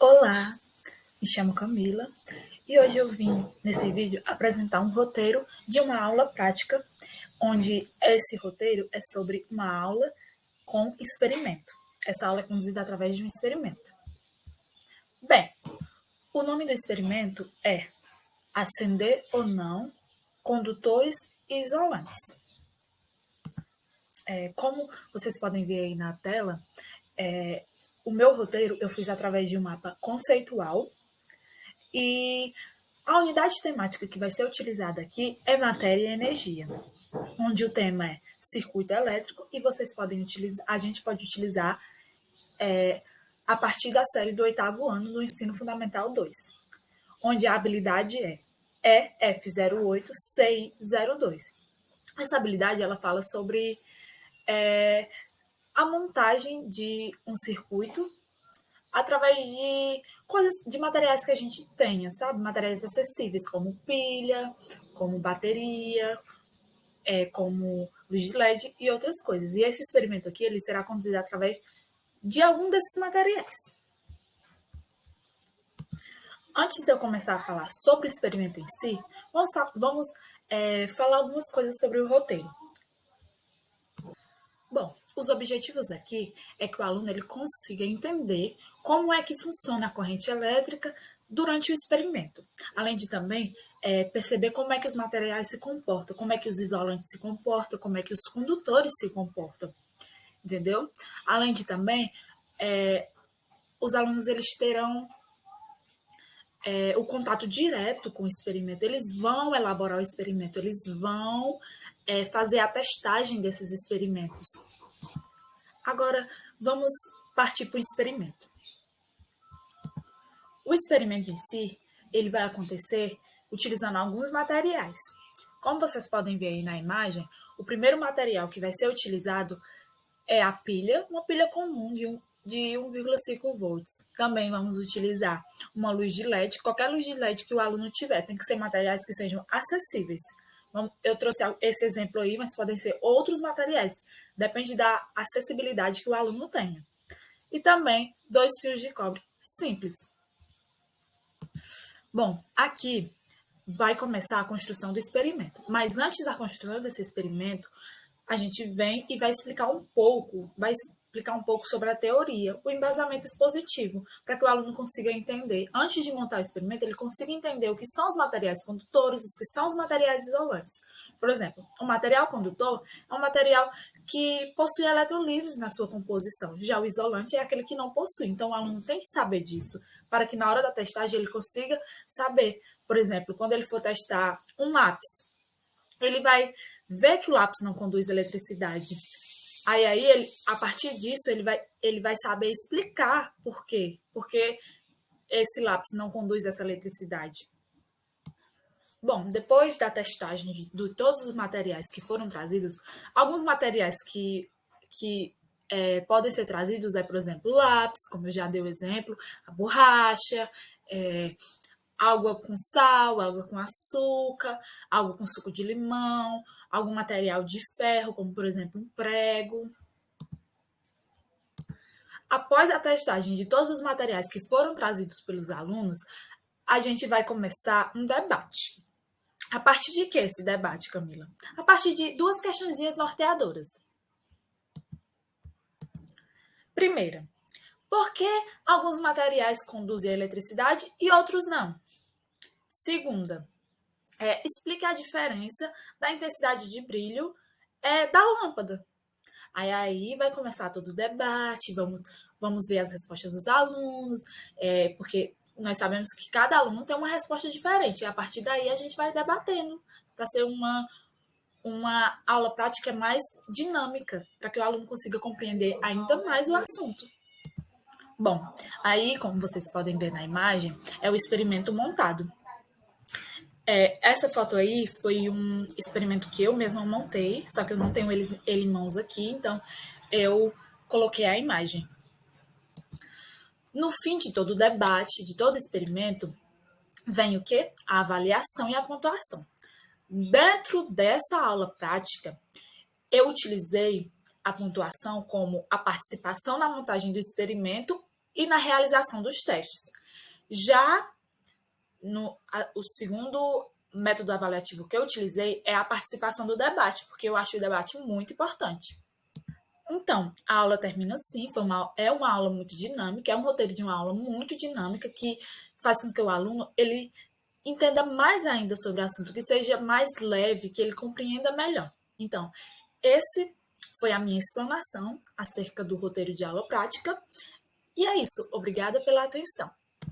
Olá, me chamo Camila e hoje eu vim nesse vídeo apresentar um roteiro de uma aula prática, onde esse roteiro é sobre uma aula com experimento. Essa aula é conduzida através de um experimento. Bem, o nome do experimento é Acender ou não condutores isolantes. Como vocês podem ver aí na tela, o meu roteiro eu fiz através de um mapa conceitual e a unidade temática que vai ser utilizada aqui é matéria e energia, onde o tema é circuito elétrico e vocês podem utilizar, a gente pode utilizar a partir da série do 8º ano do Ensino Fundamental 2, onde a habilidade é EF08CI02. Essa habilidade ela fala sobre a montagem de um circuito através de coisas, de materiais que a gente tenha, sabe? Materiais acessíveis, como pilha, como bateria, como luz de LED e outras coisas. E esse experimento aqui, ele será conduzido através de algum desses materiais. Antes de eu começar a falar sobre o experimento em si, vamos falar algumas coisas sobre o roteiro. Bom, os objetivos aqui é que o aluno ele consiga entender como é que funciona a corrente elétrica durante o experimento. Além de também perceber como é que os materiais se comportam, como é que os isolantes se comportam, como é que os condutores se comportam, entendeu? Além de também, os alunos eles terão o contato direto com o experimento, eles vão elaborar o experimento, eles vão fazer a testagem desses experimentos. Agora, vamos partir para o experimento. O experimento em si, ele vai acontecer utilizando alguns materiais. Como vocês podem ver aí na imagem, o primeiro material que vai ser utilizado é a pilha, uma pilha comum de 1,5 volts. Também vamos utilizar uma luz de LED, qualquer luz de LED que o aluno tiver, tem que ser materiais que sejam acessíveis. Eu trouxe esse exemplo aí, mas podem ser outros materiais, depende da acessibilidade que o aluno tenha. E também 2 fios de cobre simples. Bom, aqui vai começar a construção do experimento, mas antes da construção desse experimento, a gente vem e vai explicar um pouco sobre a teoria, o embasamento expositivo, para que o aluno consiga entender, antes de montar o experimento, ele consiga entender o que são os materiais condutores, os que são os materiais isolantes. Por exemplo, o material condutor é um material que possui eletrolivres na sua composição, já o isolante é aquele que não possui, então o aluno tem que saber disso, para que na hora da testagem ele consiga saber. Por exemplo, quando ele for testar um lápis, ele vai ver que o lápis não conduz eletricidade. Aí a partir disso, ele vai saber explicar por quê. Porque esse lápis não conduz essa eletricidade. Bom, depois da testagem de todos os materiais que foram trazidos, alguns materiais que podem ser trazidos por exemplo, o lápis, como eu já dei o exemplo, a borracha, água com sal, água com açúcar, água com suco de limão, algum material de ferro, como por exemplo um prego. Após a testagem de todos os materiais que foram trazidos pelos alunos, a gente vai começar um debate. A partir de que esse debate, Camila? A partir de 2 questõezinhas norteadoras. Primeira, por que alguns materiais conduzem a eletricidade e outros não? Segunda, explique a diferença da intensidade de brilho da lâmpada. Aí vai começar todo o debate, vamos ver as respostas dos alunos, porque nós sabemos que cada aluno tem uma resposta diferente, e a partir daí a gente vai debatendo, para ser uma aula prática mais dinâmica, para que o aluno consiga compreender ainda mais o assunto. Bom, aí, como vocês podem ver na imagem, é o experimento montado. Essa foto aí foi um experimento que eu mesma montei, só que eu não tenho ele em mãos aqui, então eu coloquei a imagem. No fim de todo o debate, de todo o experimento, vem o quê? A avaliação e a pontuação. Dentro dessa aula prática, eu utilizei a pontuação como a participação na montagem do experimento e na realização dos testes. Já o segundo método avaliativo que eu utilizei é a participação do debate, porque eu acho o debate muito importante. Então, a aula termina assim, é uma aula muito dinâmica, é um roteiro de uma aula muito dinâmica que faz com que o aluno ele entenda mais ainda sobre o assunto, que seja mais leve, que ele compreenda melhor. Então, esse foi a minha explanação acerca do roteiro de aula prática. E é isso. Obrigada pela atenção.